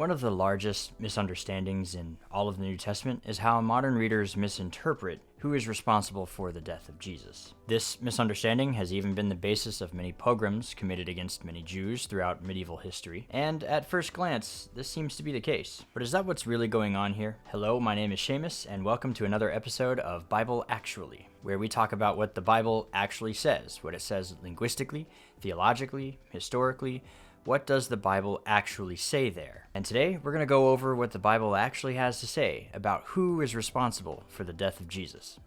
One of the largest misunderstandings in all of the New Testament is how modern readers misinterpret who is responsible for the death of Jesus. This misunderstanding has even been the basis of many pogroms committed against many Jews throughout medieval history, and at first glance, this seems to be the case. But is that what's really going on here? Hello, my name is Seamus, and welcome to another episode of Bible Actually, where we talk about what the Bible actually says, what it says linguistically, theologically, historically. What does the Bible actually say there? And today, we're going to go over what the Bible actually has to say about who is responsible for the death of Jesus.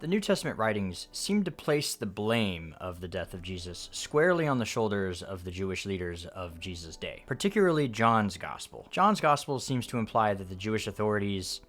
The New Testament writings seem to place the blame of the death of Jesus squarely on the shoulders of the Jewish leaders of Jesus' day, particularly John's Gospel. John's Gospel seems to imply that the Jewish authorities,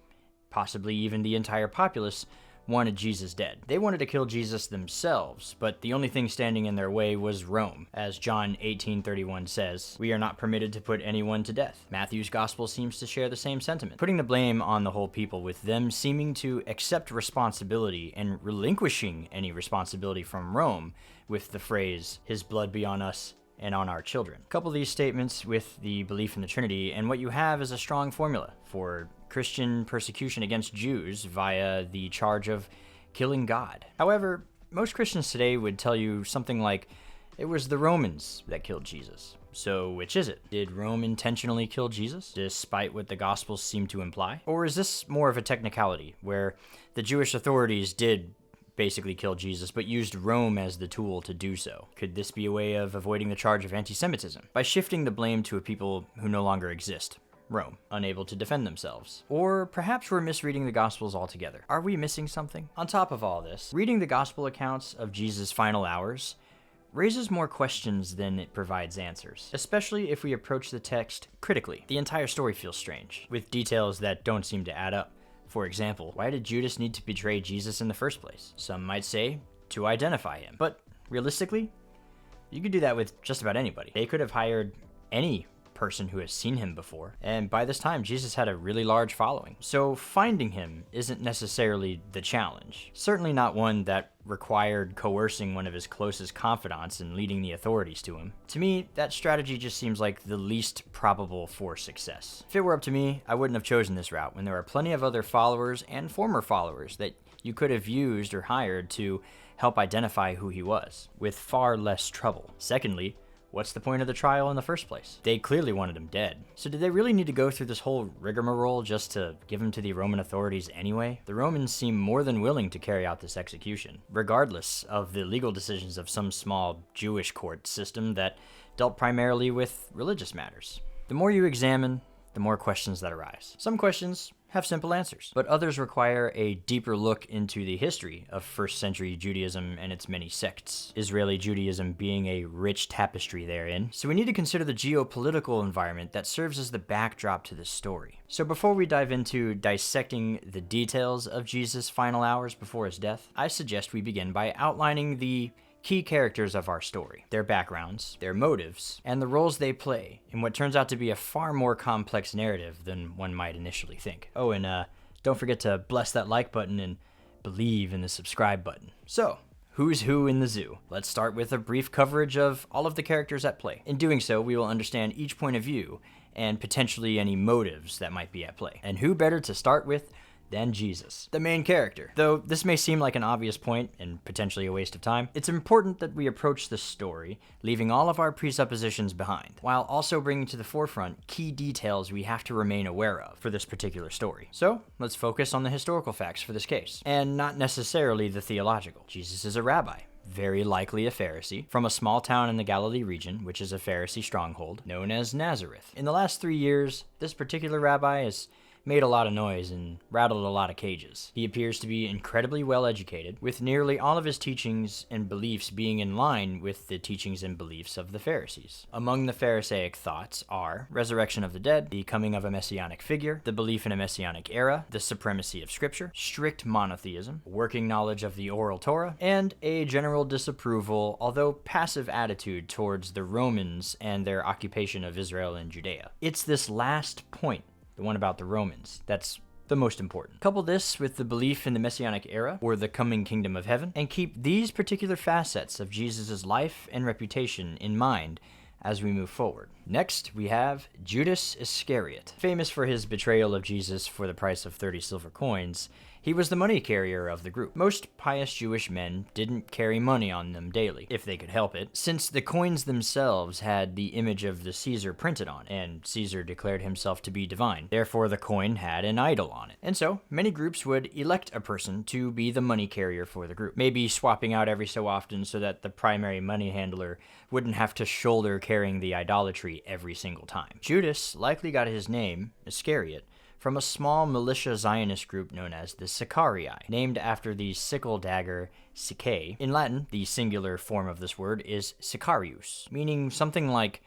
possibly even the entire populace, wanted Jesus dead. They wanted to kill Jesus themselves, but the only thing standing in their way was Rome. As John 18:31 says, "We are not permitted to put anyone to death." Matthew's gospel seems to share the same sentiment, putting the blame on the whole people, with them seeming to accept responsibility and relinquishing any responsibility from Rome with the phrase, "His blood be on us and on our children." Couple these statements with the belief in the Trinity, and what you have is a strong formula for Christian persecution against Jews via the charge of killing God. However, most Christians today would tell you something like, it was the Romans that killed Jesus. So which is it? Did Rome intentionally kill Jesus, despite what the Gospels seem to imply? Or is this more of a technicality, where the Jewish authorities did basically kill Jesus, but used Rome as the tool to do so? Could this be a way of avoiding the charge of anti-Semitism, by shifting the blame to a people who no longer exist? Rome, unable to defend themselves. Or perhaps we're misreading the Gospels altogether. Are we missing something? On top of all this, reading the Gospel accounts of Jesus' final hours raises more questions than it provides answers, especially if we approach the text critically. The entire story feels strange, with details that don't seem to add up. For example, why did Judas need to betray Jesus in the first place? Some might say, to identify him. But realistically, you could do that with just about anybody. They could have hired any person who has seen him before, and by this time Jesus had a really large following. So finding him isn't necessarily the challenge, certainly not one that required coercing one of his closest confidants and leading the authorities to him. To me, that strategy just seems like the least probable for success. If it were up to me, I wouldn't have chosen this route, when there are plenty of other followers and former followers that you could have used or hired to help identify who he was, with far less trouble. Secondly, what's the point of the trial in the first place? They clearly wanted him dead. So did they really need to go through this whole rigmarole just to give him to the Roman authorities anyway? The Romans seem more than willing to carry out this execution, regardless of the legal decisions of some small Jewish court system that dealt primarily with religious matters. The more you examine, the more questions that arise. Some questions have simple answers, but others require a deeper look into the history of first century Judaism and its many sects, Israeli Judaism being a rich tapestry therein. So we need to consider the geopolitical environment that serves as the backdrop to this story. So before we dive into dissecting the details of Jesus' final hours before his death, I suggest we begin by outlining the key characters of our story, their backgrounds, their motives, and the roles they play in what turns out to be a far more complex narrative than one might initially think. Oh, and don't forget to bless that like button and believe in the subscribe button. So, who's who in the zoo? Let's start with a brief coverage of all of the characters at play. In doing so, we will understand each point of view and potentially any motives that might be at play. And who better to start with than Jesus, the main character. Though this may seem like an obvious point and potentially a waste of time, it's important that we approach the story leaving all of our presuppositions behind, while also bringing to the forefront key details we have to remain aware of for this particular story. So let's focus on the historical facts for this case, and not necessarily the theological. Jesus is a rabbi, very likely a Pharisee, from a small town in the Galilee region, which is a Pharisee stronghold, known as Nazareth. In the last 3 years, this particular rabbi has made a lot of noise and rattled a lot of cages. He appears to be incredibly well educated, with nearly all of his teachings and beliefs being in line with the teachings and beliefs of the Pharisees. Among the Pharisaic thoughts are resurrection of the dead, the coming of a messianic figure, the belief in a messianic era, the supremacy of scripture, strict monotheism, working knowledge of the oral Torah, and a general disapproval, although passive attitude towards the Romans and their occupation of Israel and Judea. It's this last point, the one about the Romans, that's the most important. Couple this with the belief in the Messianic era, or the coming kingdom of heaven, and keep these particular facets of Jesus' life and reputation in mind as we move forward. Next, we have Judas Iscariot. Famous for his betrayal of Jesus for the price of 30 silver coins, he was the money carrier of the group. Most pious Jewish men didn't carry money on them daily, if they could help it, since the coins themselves had the image of the Caesar printed on, and Caesar declared himself to be divine. Therefore, the coin had an idol on it. And so, many groups would elect a person to be the money carrier for the group, maybe swapping out every so often so that the primary money handler wouldn't have to shoulder carrying the idolatry every single time. Judas likely got his name, Iscariot, from a small militia Zionist group known as the Sicarii, named after the sickle dagger Sicae. In Latin, the singular form of this word is Sicarius, meaning something like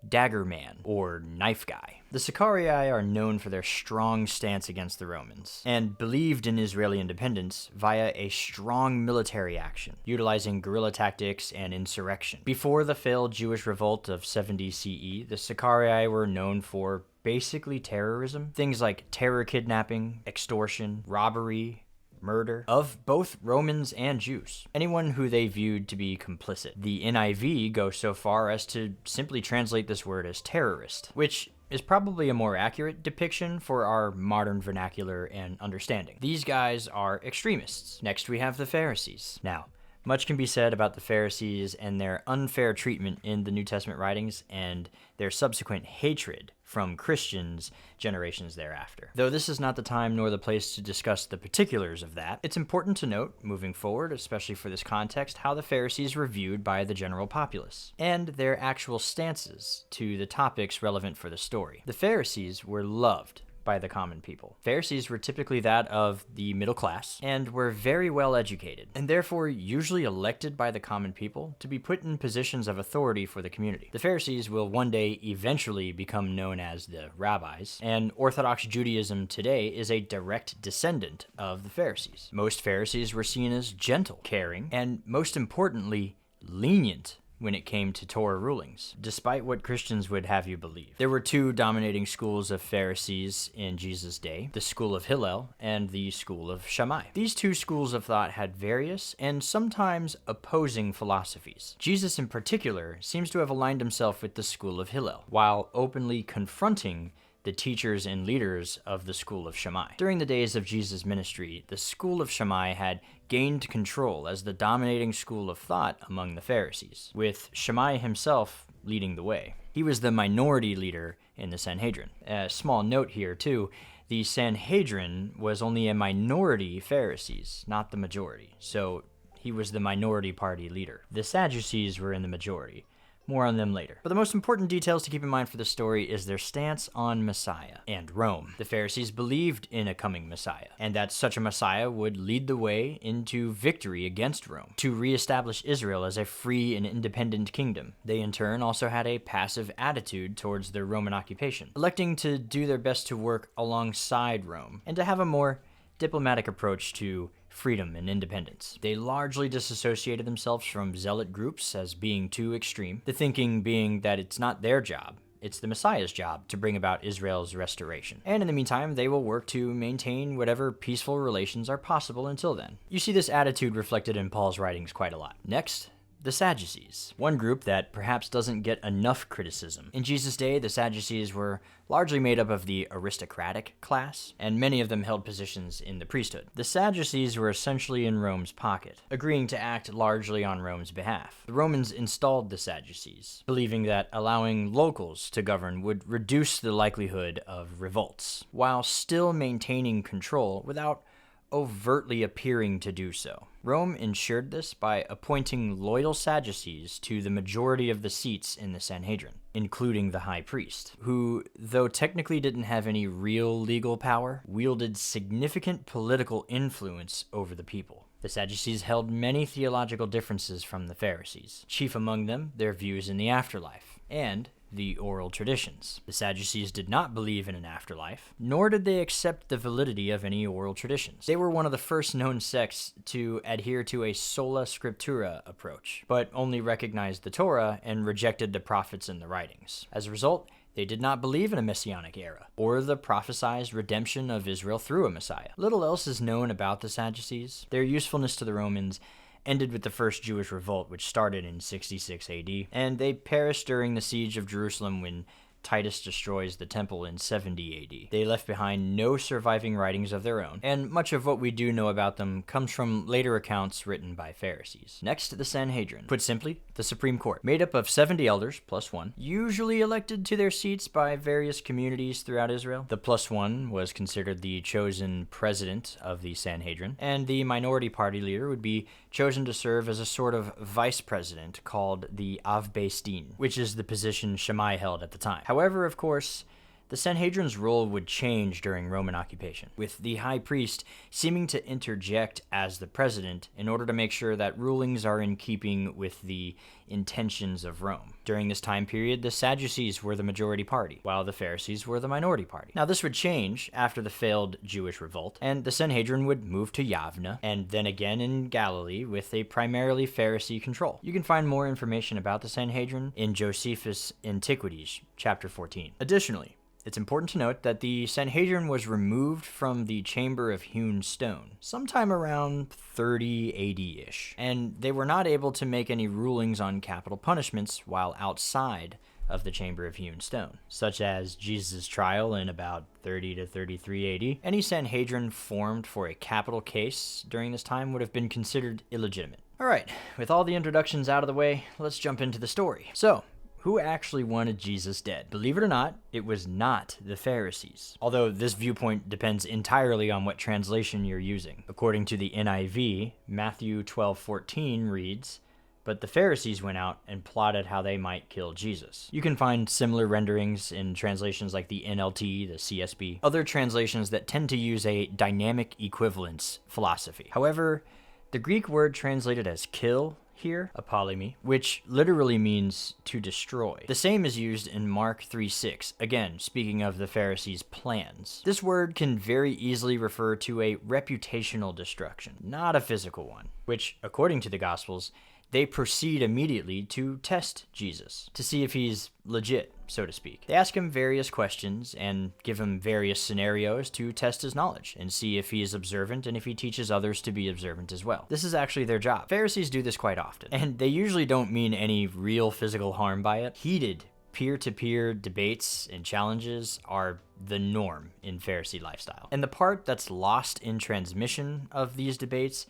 dagger man or knife guy. The Sicarii are known for their strong stance against the Romans, and believed in Israeli independence via a strong military action, utilizing guerrilla tactics and insurrection. Before the failed Jewish revolt of 70 CE, the Sicarii were known for basically terrorism, things like terror kidnapping, extortion, robbery, murder of both Romans and Jews, anyone who they viewed to be complicit. The NIV goes so far as to simply translate this word as terrorist, which is probably a more accurate depiction for our modern vernacular and understanding. These guys are extremists. Next, we have the Pharisees. Now, much can be said about the Pharisees and their unfair treatment in the New Testament writings and their subsequent hatred from Christians generations thereafter. Though this is not the time nor the place to discuss the particulars of that, it's important to note, moving forward, especially for this context, how the Pharisees were viewed by the general populace, and their actual stances to the topics relevant for the story. The Pharisees were loved by the common people. Pharisees were typically that of the middle class and were very well educated, and therefore usually elected by the common people to be put in positions of authority for the community. The Pharisees will one day eventually become known as the rabbis, and Orthodox Judaism today is a direct descendant of the Pharisees. Most Pharisees were seen as gentle, caring, and most importantly, lenient when it came to Torah rulings, despite what Christians would have you believe. There were two dominating schools of Pharisees in Jesus' day, the school of Hillel and the school of Shammai. These two schools of thought had various and sometimes opposing philosophies. Jesus in particular seems to have aligned himself with the school of Hillel, while openly confronting the teachers and leaders of the school of Shammai. During the days of Jesus' ministry, the school of Shammai had gained control as the dominating school of thought among the Pharisees, with Shammai himself leading the way. He was the minority leader in the Sanhedrin. A small note here, too, the Sanhedrin was only a minority Pharisees, not the majority, so he was the minority party leader. The Sadducees were in the majority. More on them later. But the most important details to keep in mind for the story is their stance on Messiah and Rome. The Pharisees believed in a coming Messiah, and that such a Messiah would lead the way into victory against Rome, to reestablish Israel as a free and independent kingdom. They in turn also had a passive attitude towards their Roman occupation, electing to do their best to work alongside Rome, and to have a more diplomatic approach to freedom and independence. They largely disassociated themselves from zealot groups as being too extreme, the thinking being that it's not their job, it's the Messiah's job to bring about Israel's restoration. And in the meantime, they will work to maintain whatever peaceful relations are possible until then. You see this attitude reflected in Paul's writings quite a lot. Next, the Sadducees, one group that perhaps doesn't get enough criticism. In Jesus' day, the Sadducees were largely made up of the aristocratic class, and many of them held positions in the priesthood. The Sadducees were essentially in Rome's pocket, agreeing to act largely on Rome's behalf. The Romans installed the Sadducees, believing that allowing locals to govern would reduce the likelihood of revolts, while still maintaining control without overtly appearing to do so. Rome ensured this by appointing loyal Sadducees to the majority of the seats in the Sanhedrin, including the high priest, who, though technically didn't have any real legal power, wielded significant political influence over the people. The Sadducees held many theological differences from the Pharisees, chief among them their views in the afterlife, and the oral traditions. The Sadducees did not believe in an afterlife, nor did they accept the validity of any oral traditions. They were one of the first known sects to adhere to a sola scriptura approach, but only recognized the Torah and rejected the prophets and the writings. As a result, They did not believe in a messianic era, or the prophesied redemption of Israel through a Messiah. Little else is known about the Sadducees. Their usefulness to the Romans ended with the first Jewish revolt, which started in 66 AD, and they perished during the siege of Jerusalem when Titus destroys the temple in 70 AD. They left behind no surviving writings of their own, and much of what we do know about them comes from later accounts written by Pharisees. Next, the Sanhedrin. Put simply, the Supreme Court, made up of 70 elders, plus one, usually elected to their seats by various communities throughout Israel. The plus one was considered the chosen president of the Sanhedrin, and the minority party leader would be chosen to serve as a sort of vice president called the Av Beis Din, which is the position Shammai held at the time. However, of course, the Sanhedrin's role would change during Roman occupation, with the high priest seeming to interject as the president in order to make sure that rulings are in keeping with the intentions of Rome. During this time period, the Sadducees were the majority party, while the Pharisees were the minority party. Now, this would change after the failed Jewish revolt, and the Sanhedrin would move to Yavna, and then again in Galilee with a primarily Pharisee control. You can find more information about the Sanhedrin in Josephus' Antiquities, chapter 14. Additionally, it's important to note that the Sanhedrin was removed from the Chamber of Hewn Stone sometime around 30 AD-ish, and they were not able to make any rulings on capital punishments while outside of the Chamber of Hewn Stone, such as Jesus' trial in about 30 to 33 AD. Any Sanhedrin formed for a capital case during this time would have been considered illegitimate. Alright, with all the introductions out of the way, let's jump into the story. So, who actually wanted Jesus dead? Believe it or not, it was not the Pharisees. Although this viewpoint depends entirely on what translation you're using. According to the NIV, Matthew 12:14 reads, "But the Pharisees went out and plotted how they might kill Jesus." You can find similar renderings in translations like the NLT, the CSB, other translations that tend to use a dynamic equivalence philosophy. However, the Greek word translated as kill here, apollumi, which literally means to destroy. The same is used in Mark 3:6, again, speaking of the Pharisees' plans. This word can very easily refer to a reputational destruction, not a physical one, which, according to the Gospels, they proceed immediately to test Jesus, to see if he's legit, so to speak. They ask him various questions and give him various scenarios to test his knowledge and see if he is observant and if he teaches others to be observant as well. This is actually their job. Pharisees do this quite often, and they usually don't mean any real physical harm by it. Heated peer-to-peer debates and challenges are the norm in Pharisee lifestyle. And the part that's lost in transmission of these debates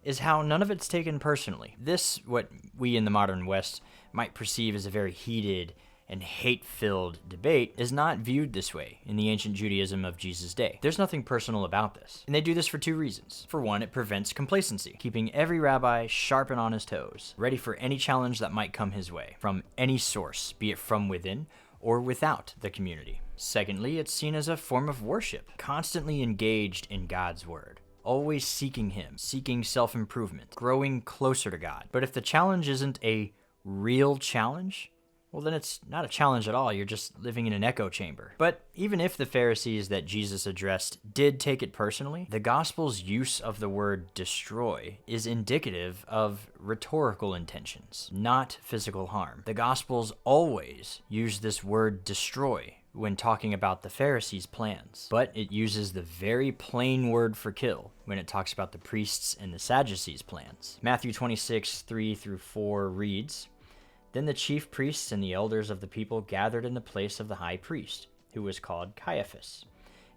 is how none of it's taken personally. This, what we in the modern West might perceive as a very heated and hate-filled debate, is not viewed this way in the ancient Judaism of Jesus' day. There's nothing personal about this. And they do this for two reasons. For one, it prevents complacency, keeping every rabbi sharp and on his toes, ready for any challenge that might come his way, from any source, be it from within or without the community. Secondly, it's seen as a form of worship, constantly engaged in God's word, always seeking him, seeking self-improvement, growing closer to God. But if the challenge isn't a real challenge, well, then it's not a challenge at all. You're just living in an echo chamber. But even if the Pharisees that Jesus addressed did take it personally, the gospel's use of the word destroy is indicative of rhetorical intentions, not physical harm. The gospels always use this word destroy when talking about the Pharisees' plans, but it uses the very plain word for kill when it talks about the priests and the Sadducees' plans. Matthew 26:3-4 reads, "Then the chief priests and the elders of the people gathered in the place of the high priest, who was called Caiaphas,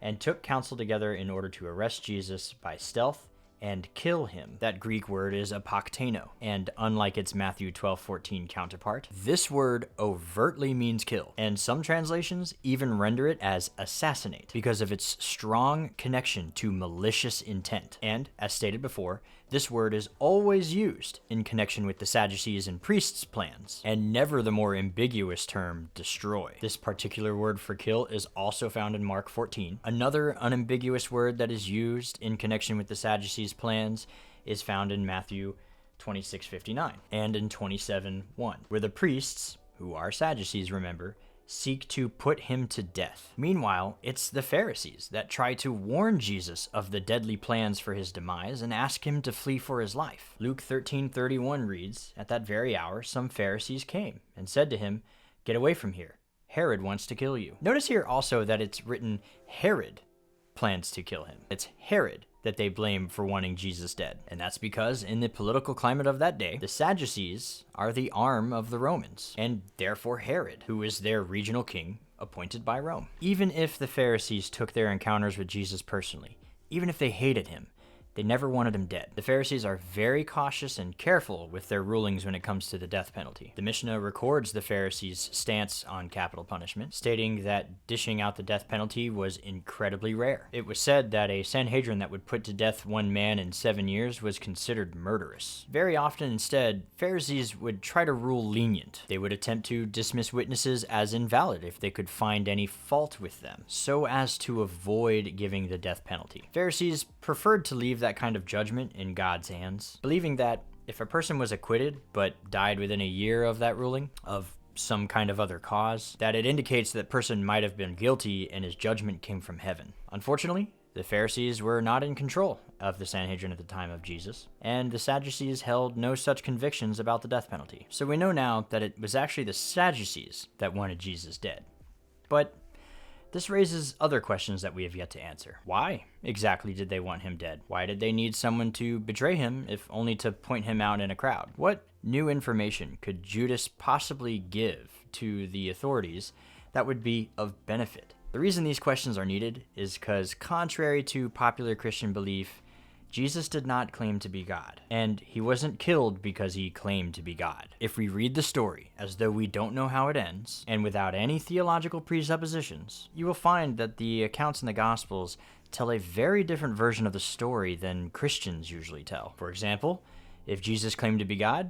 and took counsel together in order to arrest Jesus by stealth and kill him." That Greek word is apokteno, and unlike its Matthew 12:14 counterpart, this word overtly means kill, and some translations even render it as assassinate because of its strong connection to malicious intent. And, as stated before, this word is always used in connection with the Sadducees and priests' plans, and never the more ambiguous term destroy. This particular word for kill is also found in Mark 14. Another unambiguous word that is used in connection with the Sadducees' plans is found in Matthew 26:59 and in 27:1, where the priests, who are Sadducees, remember, seek to put him to death. Meanwhile, it's the Pharisees that try to warn Jesus of the deadly plans for his demise and ask him to flee for his life. Luke 13:31 reads, "At that very hour some Pharisees came and said to him, 'Get away from here. Herod wants to kill you. Notice here also that it's written Herod plans to kill him. It's Herod that they blame for wanting Jesus dead. And that's because in the political climate of that day, the Sadducees are the arm of the Romans, and therefore Herod, who is their regional king appointed by Rome. Even if the Pharisees took their encounters with Jesus personally, even if they hated him, they never wanted him dead. The Pharisees are very cautious and careful with their rulings when it comes to the death penalty. The Mishnah records the Pharisees' stance on capital punishment, stating that dishing out the death penalty was incredibly rare. It was said that a Sanhedrin that would put to death one man in 7 years was considered murderous. Very often, instead, Pharisees would try to rule lenient. They would attempt to dismiss witnesses as invalid if they could find any fault with them, so as to avoid giving the death penalty. Pharisees preferred to leave that kind of judgment in God's hands, believing that if a person was acquitted but died within a year of that ruling, of some kind of other cause, that it indicates that person might have been guilty and his judgment came from heaven. Unfortunately, the Pharisees were not in control of the Sanhedrin at the time of Jesus, and the Sadducees held no such convictions about the death penalty. So we know now that it was actually the Sadducees that wanted Jesus dead. But this raises other questions that we have yet to answer. Why exactly did they want him dead? Why did they need someone to betray him, if only to point him out in a crowd? What new information could Judas possibly give to the authorities that would be of benefit? The reason these questions are needed is because, contrary to popular Christian belief, Jesus did not claim to be God, and he wasn't killed because he claimed to be God. If we read the story as though we don't know how it ends, and without any theological presuppositions, you will find that the accounts in the Gospels tell a very different version of the story than Christians usually tell. For example, if Jesus claimed to be God,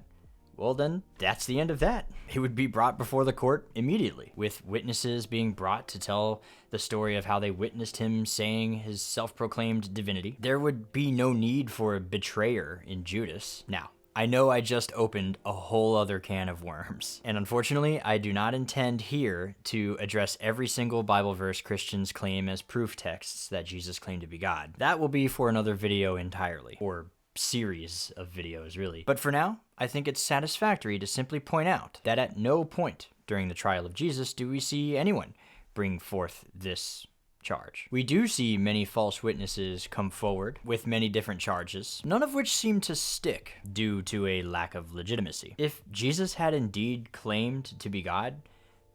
well then, that's the end of that. He would be brought before the court immediately, with witnesses being brought to tell the story of how they witnessed him saying his self-proclaimed divinity. There would be no need for a betrayer in Judas. Now, I know I just opened a whole other can of worms, and unfortunately, I do not intend here to address every single Bible verse Christians claim as proof texts that Jesus claimed to be God. That will be for another video entirely, or series of videos, really. But for now, I think it's satisfactory to simply point out that at no point during the trial of Jesus do we see anyone bring forth this charge. We do see many false witnesses come forward with many different charges, none of which seem to stick due to a lack of legitimacy. If Jesus had indeed claimed to be God,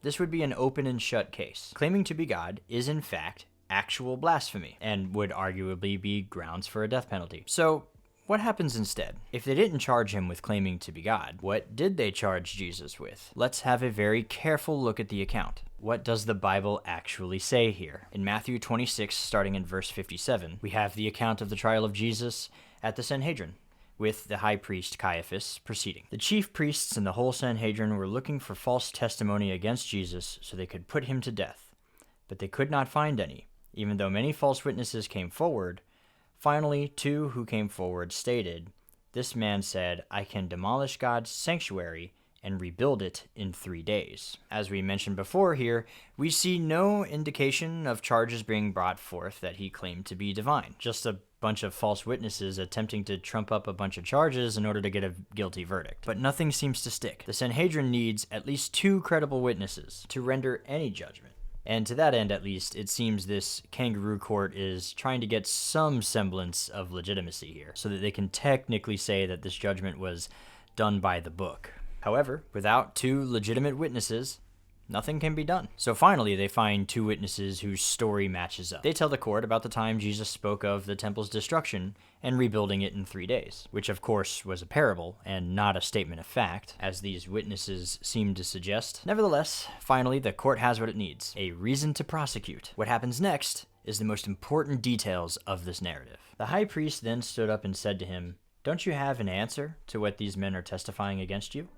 this would be an open and shut case. Claiming to be God is in fact actual blasphemy, and would arguably be grounds for a death penalty. So, what happens instead? If they didn't charge him with claiming to be God, what did they charge Jesus with? Let's have a very careful look at the account. What does the Bible actually say here? In Matthew 26, starting in verse 57, we have the account of the trial of Jesus at the Sanhedrin, with the high priest Caiaphas proceeding. The chief priests and the whole Sanhedrin were looking for false testimony against Jesus so they could put him to death, but they could not find any, even though many false witnesses came forward. Finally, 2 who came forward stated, "This man said, I can demolish God's sanctuary and rebuild it in 3 days." As we mentioned before here, we see no indication of charges being brought forth that he claimed to be divine. Just a bunch of false witnesses attempting to trump up a bunch of charges in order to get a guilty verdict. But nothing seems to stick. The Sanhedrin needs at least 2 credible witnesses to render any judgment. And to that end, at least, it seems this kangaroo court is trying to get some semblance of legitimacy here, so that they can technically say that this judgment was done by the book. However, without 2 legitimate witnesses, nothing can be done. So finally, they find 2 witnesses whose story matches up. They tell the court about the time Jesus spoke of the temple's destruction and rebuilding it in 3 days, which of course was a parable and not a statement of fact, as these witnesses seem to suggest. Nevertheless, finally, the court has what it needs: a reason to prosecute. What happens next is the most important details of this narrative. The high priest then stood up and said to him, "Don't you have an answer to what these men are testifying against you?"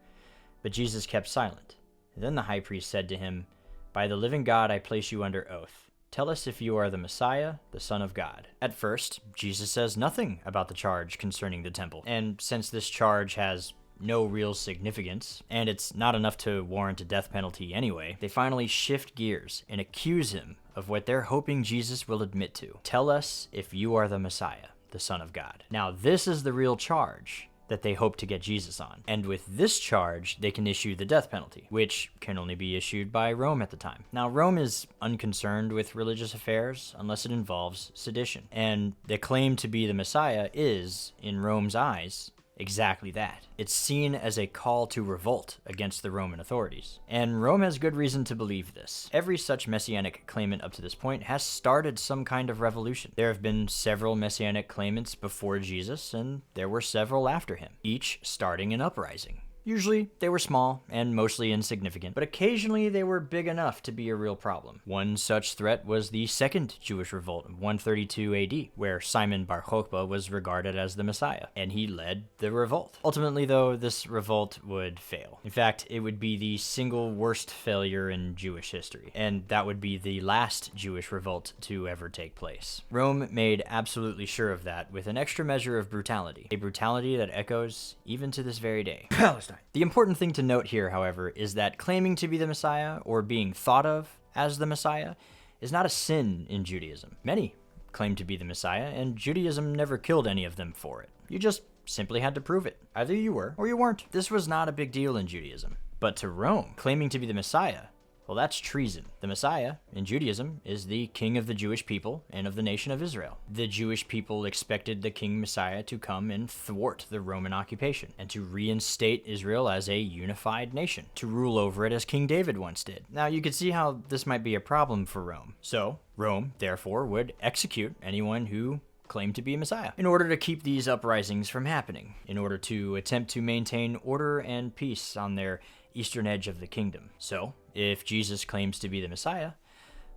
But Jesus kept silent. Then the high priest said to him, "By the living God I place you under oath. Tell us if you are the Messiah, the Son of God." At first, Jesus says nothing about the charge concerning the temple. And since this charge has no real significance, and it's not enough to warrant a death penalty anyway, they finally shift gears and accuse him of what they're hoping Jesus will admit to. Tell us if you are the Messiah, the Son of God. Now, this is the real charge that they hope to get Jesus on. And with this charge, they can issue the death penalty, which can only be issued by Rome at the time. Now, Rome is unconcerned with religious affairs unless it involves sedition. And the claim to be the Messiah is, in Rome's eyes, exactly that. It's seen as a call to revolt against the Roman authorities. And Rome has good reason to believe this. Every such messianic claimant up to this point has started some kind of revolution. There have been several messianic claimants before Jesus, and there were several after him, each starting an uprising. Usually, they were small and mostly insignificant, but occasionally they were big enough to be a real problem. One such threat was the Second Jewish Revolt of 132 AD, where Simon Bar Kokhba was regarded as the Messiah, and he led the revolt. Ultimately, though, this revolt would fail. In fact, it would be the single worst failure in Jewish history, and that would be the last Jewish revolt to ever take place. Rome made absolutely sure of that with an extra measure of brutality, a brutality that echoes even to this very day. Palestine. The important thing to note here, however, is that claiming to be the Messiah, or being thought of as the Messiah, is not a sin in Judaism. Many claim to be the Messiah, and Judaism never killed any of them for it. You just simply had to prove it. Either you were, or you weren't. This was not a big deal in Judaism. But to Rome, claiming to be the Messiah, well, that's treason. The Messiah, in Judaism, is the king of the Jewish people and of the nation of Israel. The Jewish people expected the king Messiah to come and thwart the Roman occupation, and to reinstate Israel as a unified nation, to rule over it as King David once did. Now, you could see how this might be a problem for Rome. So, Rome, therefore, would execute anyone who claimed to be Messiah, in order to keep these uprisings from happening, in order to attempt to maintain order and peace on their eastern edge of the kingdom. So, if Jesus claims to be the Messiah,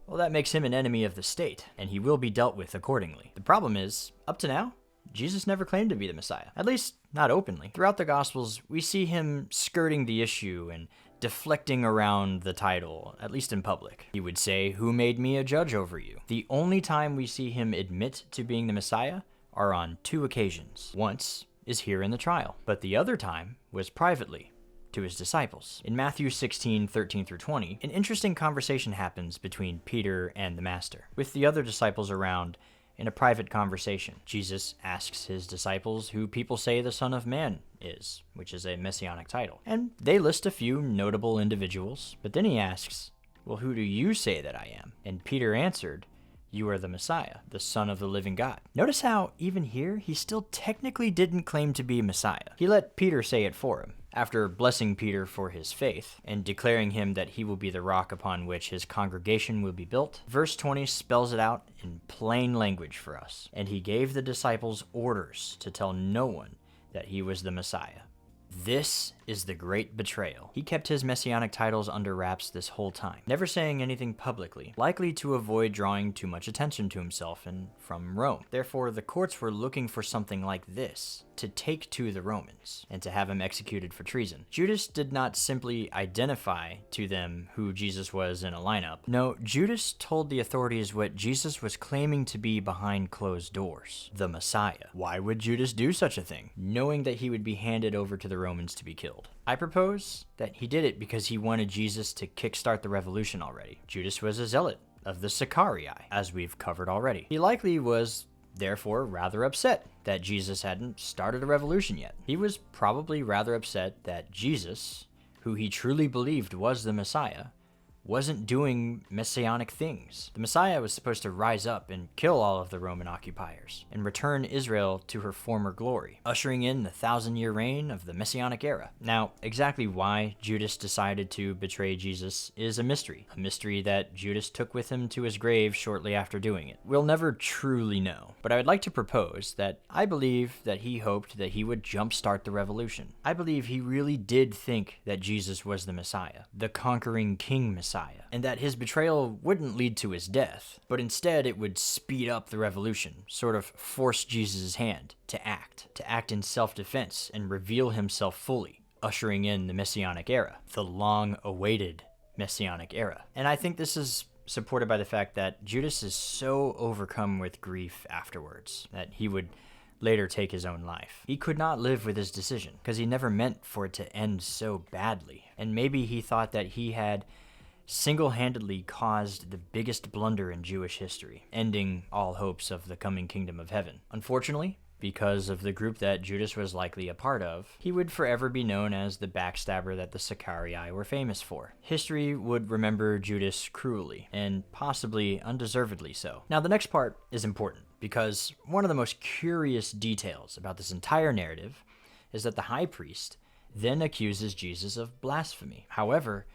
well, that makes him an enemy of the state, and he will be dealt with accordingly. The problem is, up to now, Jesus never claimed to be the Messiah, at least not openly. Throughout the Gospels, we see him skirting the issue and deflecting around the title, at least in public. He would say, "Who made me a judge over you?" The only time we see him admit to being the Messiah are on two occasions. Once is here in the trial, but the other time was privately, to his disciples. In Matthew 16:13-20, an interesting conversation happens between Peter and the Master, with the other disciples around in a private conversation. Jesus asks his disciples who people say the Son of Man is, which is a messianic title. And they list a few notable individuals, but then he asks, "Well, who do you say that I am?" And Peter answered, "You are the Messiah, the Son of the living God." Notice how, even here, he still technically didn't claim to be Messiah. He let Peter say it for him. After blessing Peter for his faith and declaring him that he will be the rock upon which his congregation will be built, verse 20 spells it out in plain language for us. And he gave the disciples orders to tell no one that he was the Messiah. This is the great betrayal. He kept his messianic titles under wraps this whole time, never saying anything publicly, likely to avoid drawing too much attention to himself and from Rome. Therefore, the courts were looking for something like this to take to the Romans and to have him executed for treason. Judas did not simply identify to them who Jesus was in a lineup. No, Judas told the authorities what Jesus was claiming to be behind closed doors, the Messiah. Why would Judas do such a thing, knowing that he would be handed over to the Romans to be killed? I propose that he did it because he wanted Jesus to kickstart the revolution already. Judas was a zealot of the Sicarii, as we've covered already. He likely was therefore rather upset that Jesus hadn't started a revolution yet. He was probably rather upset that Jesus, who he truly believed was the Messiah, wasn't doing messianic things. The Messiah was supposed to rise up and kill all of the Roman occupiers and return Israel to her former glory, ushering in the 1,000-year reign of the messianic era. Now, exactly why Judas decided to betray Jesus is a mystery that Judas took with him to his grave shortly after doing it. We'll never truly know, but I would like to propose that I believe that he hoped that he would jumpstart the revolution. I believe he really did think that Jesus was the Messiah, the conquering King Messiah, and that his betrayal wouldn't lead to his death, but instead it would speed up the revolution, sort of force Jesus' hand to act in self-defense and reveal himself fully, ushering in the Messianic era, the long-awaited Messianic era. And I think this is supported by the fact that Judas is so overcome with grief afterwards that he would later take his own life. He could not live with his decision because he never meant for it to end so badly. And maybe he thought that he had single-handedly caused the biggest blunder in Jewish history, ending all hopes of the coming kingdom of heaven. Unfortunately, because of the group that Judas was likely a part of, he would forever be known as the backstabber that the Sicarii were famous for. History would remember Judas cruelly, and possibly undeservedly so. Now, the next part is important, because one of the most curious details about this entire narrative is that the high priest then accuses Jesus of blasphemy. However,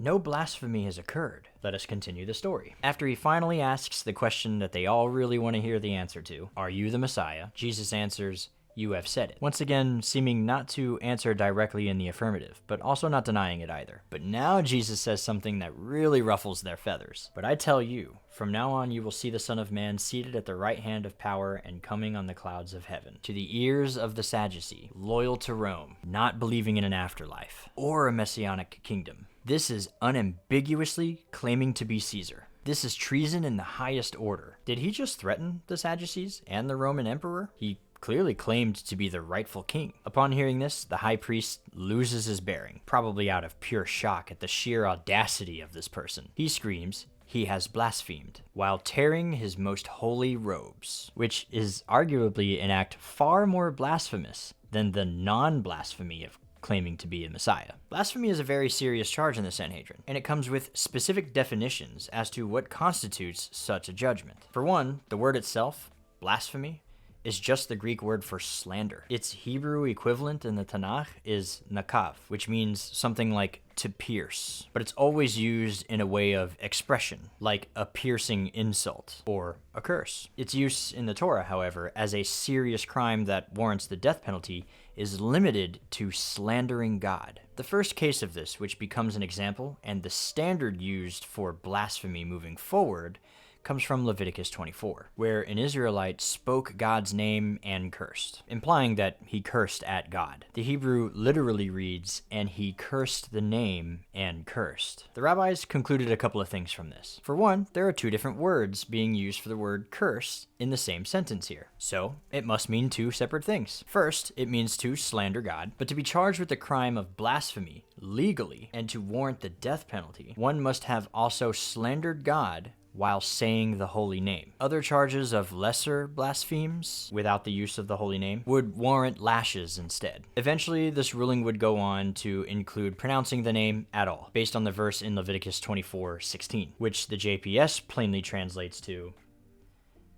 no blasphemy has occurred. Let us continue the story. After he finally asks the question that they all really want to hear the answer to, "Are you the Messiah?" Jesus answers, "You have said it." Once again, seeming not to answer directly in the affirmative, but also not denying it either. But now Jesus says something that really ruffles their feathers. "But I tell you, from now on you will see the Son of Man seated at the right hand of power and coming on the clouds of heaven." To the ears of the Sadducee, loyal to Rome, not believing in an afterlife or a messianic kingdom, this is unambiguously claiming to be Caesar. This is treason in the highest order. Did he just threaten the Sadducees and the Roman emperor? He clearly claimed to be the rightful king. Upon hearing this, the high priest loses his bearing, probably out of pure shock at the sheer audacity of this person. He screams, "He has blasphemed," while tearing his most holy robes, which is arguably an act far more blasphemous than the non-blasphemy of claiming to be a Messiah. Blasphemy is a very serious charge in the Sanhedrin, and it comes with specific definitions as to what constitutes such a judgment. For one, the word itself, blasphemy, is just the Greek word for slander. Its Hebrew equivalent in the Tanakh is nakav, which means something like to pierce, but it's always used in a way of expression, like a piercing insult or a curse. Its use in the Torah, however, as a serious crime that warrants the death penalty is limited to slandering God. The first case of this, which becomes an example and the standard used for blasphemy moving forward, comes from Leviticus 24, where an Israelite spoke God's name and cursed, implying that he cursed at God. The Hebrew literally reads, "and he cursed the name and cursed." The rabbis concluded a couple of things from this. For one, there are two different words being used for the word curse in the same sentence here, so it must mean two separate things. First, it means to slander God, but to be charged with the crime of blasphemy legally and to warrant the death penalty, one must have also slandered God while saying the holy name. Other charges of lesser blasphemes without the use of the holy name would warrant lashes instead. Eventually, this ruling would go on to include pronouncing the name at all, based on the verse in Leviticus 24:16, which the JPS plainly translates to,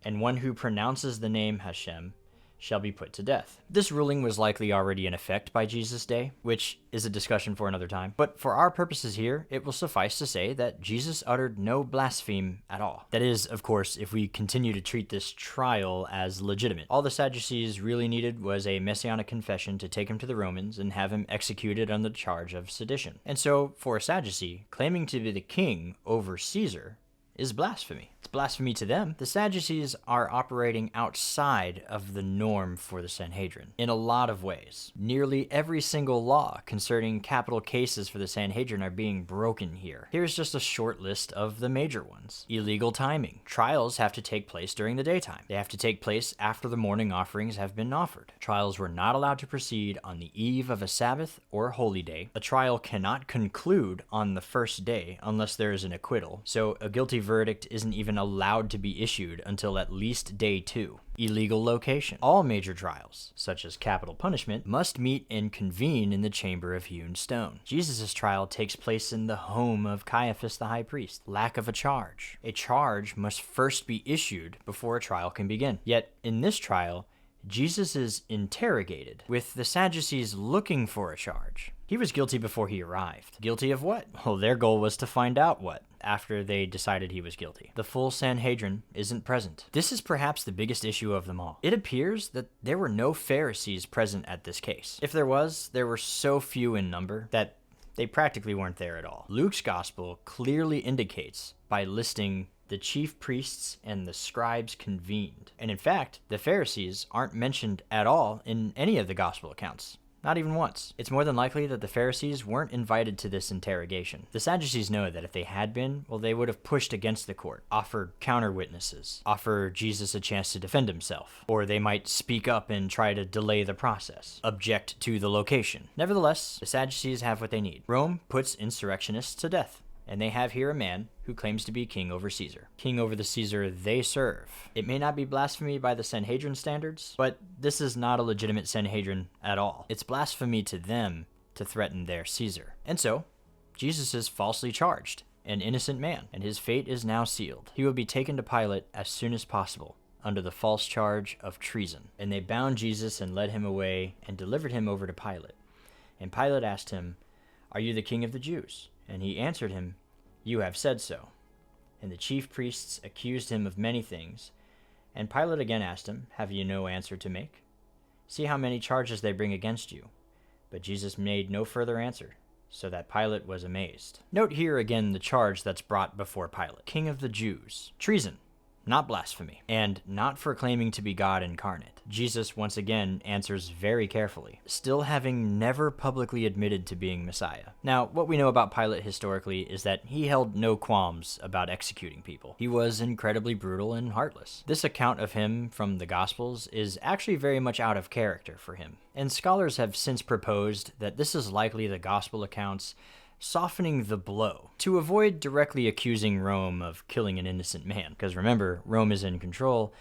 "And one who pronounces the name Hashem shall be put to death." This ruling was likely already in effect by Jesus' day, which is a discussion for another time. But for our purposes here, it will suffice to say that Jesus uttered no blaspheme at all. That is, of course, if we continue to treat this trial as legitimate. All the Sadducees really needed was a messianic confession to take him to the Romans and have him executed on the charge of sedition. And so, for a Sadducee, claiming to be the king over Caesar is blasphemy. It's blasphemy to them. The Sadducees are operating outside of the norm for the Sanhedrin in a lot of ways. Nearly every single law concerning capital cases for the Sanhedrin are being broken here. Here's just a short list of the major ones. Illegal timing. Trials have to take place during the daytime. They have to take place after the morning offerings have been offered. Trials were not allowed to proceed on the eve of a Sabbath or holy day. A trial cannot conclude on the first day unless there is an acquittal, so a guilty verdict isn't even allowed to be issued until at least day 2. Illegal location. All major trials, such as capital punishment, must meet and convene in the chamber of hewn stone. Jesus' trial takes place in the home of Caiaphas the high priest. Lack of a charge. A charge must first be issued before a trial can begin. Yet, in this trial, Jesus is interrogated, with the Sadducees looking for a charge. He was guilty before he arrived. Guilty of what? Well, their goal was to find out what, after they decided he was guilty. The full Sanhedrin isn't present. This is perhaps the biggest issue of them all. It appears that there were no Pharisees present at this case. If there was, there were so few in number that they practically weren't there at all. Luke's gospel clearly indicates by listing the chief priests and the scribes convened. And in fact, the Pharisees aren't mentioned at all in any of the gospel accounts. Not even once. It's more than likely that the Pharisees weren't invited to this interrogation. The Sadducees know that if they had been, well, they would have pushed against the court, offered counter witnesses, offered Jesus a chance to defend himself, or they might speak up and try to delay the process, object to the location. Nevertheless, the Sadducees have what they need. Rome puts insurrectionists to death, and they have here a man who claims to be king over Caesar. King over the Caesar they serve. It may not be blasphemy by the Sanhedrin standards, but this is not a legitimate Sanhedrin at all. It's blasphemy to them to threaten their Caesar. And so, Jesus is falsely charged, an innocent man, and his fate is now sealed. He will be taken to Pilate as soon as possible, under the false charge of treason. And they bound Jesus and led him away and delivered him over to Pilate. And Pilate asked him, "Are you the king of the Jews?" And he answered him, "You have said so." And the chief priests accused him of many things. And Pilate again asked him, "Have you no answer to make? See how many charges they bring against you." But Jesus made no further answer, so that Pilate was amazed. Note here again the charge that's brought before Pilate. King of the Jews. Treason, not blasphemy, and not for claiming to be God incarnate. Jesus once again answers very carefully, still having never publicly admitted to being Messiah. Now, what we know about Pilate historically is that he held no qualms about executing people. He was incredibly brutal and heartless. This account of him from the Gospels is actually very much out of character for him, and scholars have since proposed that this is likely the Gospel accounts softening the blow to avoid directly accusing Rome of killing an innocent man. Because remember, Rome is in control,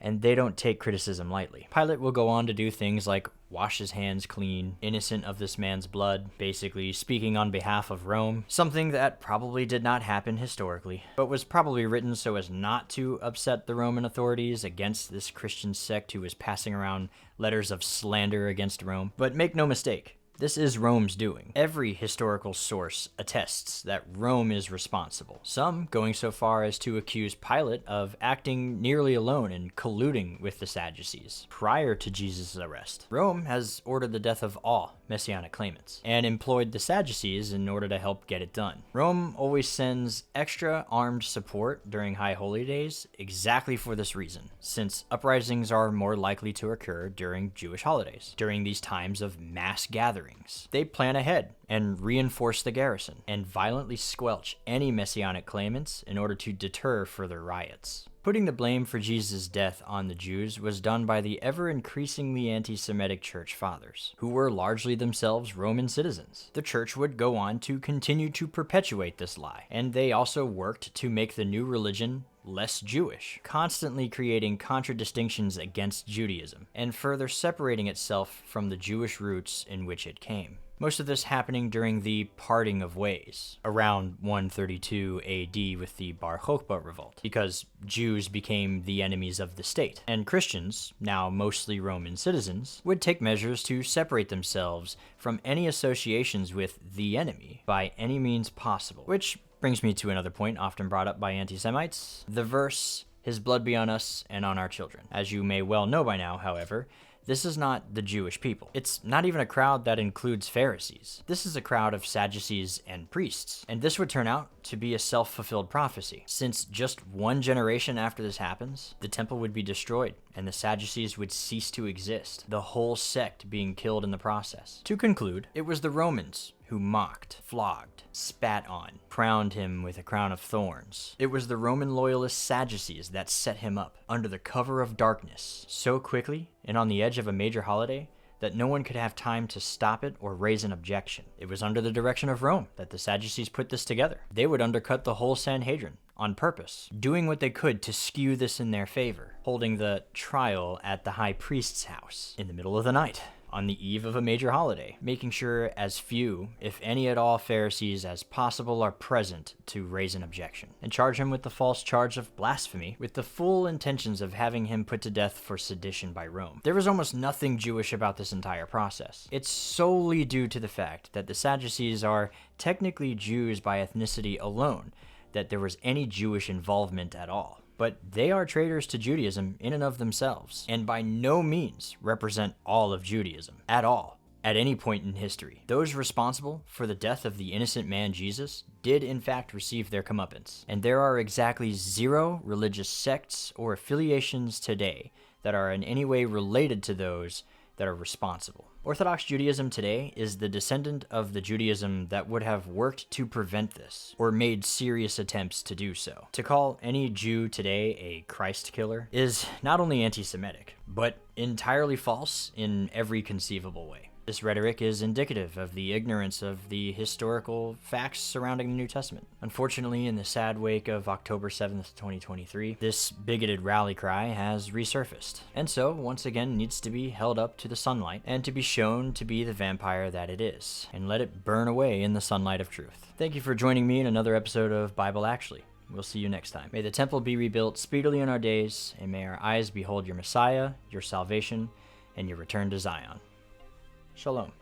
and they don't take criticism lightly. Pilate will go on to do things like wash his hands clean, innocent of this man's blood, basically speaking on behalf of Rome, something that probably did not happen historically, but was probably written so as not to upset the Roman authorities against this Christian sect who was passing around letters of slander against Rome. But make no mistake, this is Rome's doing. Every historical source attests that Rome is responsible, some going so far as to accuse Pilate of acting nearly alone and colluding with the Sadducees prior to Jesus' arrest. Rome has ordered the death of all messianic claimants and employed the Sadducees in order to help get it done. Rome always sends extra armed support during high holy days exactly for this reason, since uprisings are more likely to occur during Jewish holidays, during these times of mass gatherings. They plan ahead and reinforce the garrison and violently squelch any messianic claimants in order to deter further riots. Putting the blame for Jesus' death on the Jews was done by the ever-increasingly anti-Semitic church fathers, who were largely themselves Roman citizens. The church would go on to continue to perpetuate this lie, and they also worked to make the new religion less Jewish, constantly creating contradictions against Judaism, and further separating itself from the Jewish roots in which it came. Most of this happening during the parting of ways, around 132 AD with the Bar Kokhba revolt, because Jews became the enemies of the state, and Christians, now mostly Roman citizens, would take measures to separate themselves from any associations with the enemy by any means possible, which brings me to another point often brought up by anti-Semites, the verse, "His blood be on us and on our children." As you may well know by now, however, this is not the Jewish people. It's not even a crowd that includes Pharisees. This is a crowd of Sadducees and priests. And this would turn out to be a self-fulfilled prophecy, since just one generation after this happens, the temple would be destroyed and the Sadducees would cease to exist, the whole sect being killed in the process. To conclude, it was the Romans who mocked, flogged, spat on, crowned him with a crown of thorns. It was the Roman loyalist Sadducees that set him up under the cover of darkness so quickly and on the edge of a major holiday that no one could have time to stop it or raise an objection. It was under the direction of Rome that the Sadducees put this together. They would undercut the whole Sanhedrin on purpose, doing what they could to skew this in their favor, holding the trial at the high priest's house in the middle of the night, on the eve of a major holiday, making sure as few, if any at all, Pharisees as possible are present to raise an objection, and charge him with the false charge of blasphemy, with the full intentions of having him put to death for sedition by Rome. There was almost nothing Jewish about this entire process. It's solely due to the fact that the Sadducees are technically Jews by ethnicity alone, that there was any Jewish involvement at all. But they are traitors to Judaism in and of themselves, and by no means represent all of Judaism, at all, at any point in history. Those responsible for the death of the innocent man Jesus did in fact receive their comeuppance, and there are exactly 0 religious sects or affiliations today that are in any way related to those that are responsible. Orthodox Judaism today is the descendant of the Judaism that would have worked to prevent this, or made serious attempts to do so. To call any Jew today a Christ killer is not only anti-Semitic, but entirely false in every conceivable way. This rhetoric is indicative of the ignorance of the historical facts surrounding the New Testament. Unfortunately, in the sad wake of October 7th, 2023, this bigoted rally cry has resurfaced, and so, once again, needs to be held up to the sunlight and to be shown to be the vampire that it is, and let it burn away in the sunlight of truth. Thank you for joining me in another episode of Bible Actually. We'll see you next time. May the temple be rebuilt speedily in our days, and may our eyes behold your Messiah, your salvation, and your return to Zion. Shalom.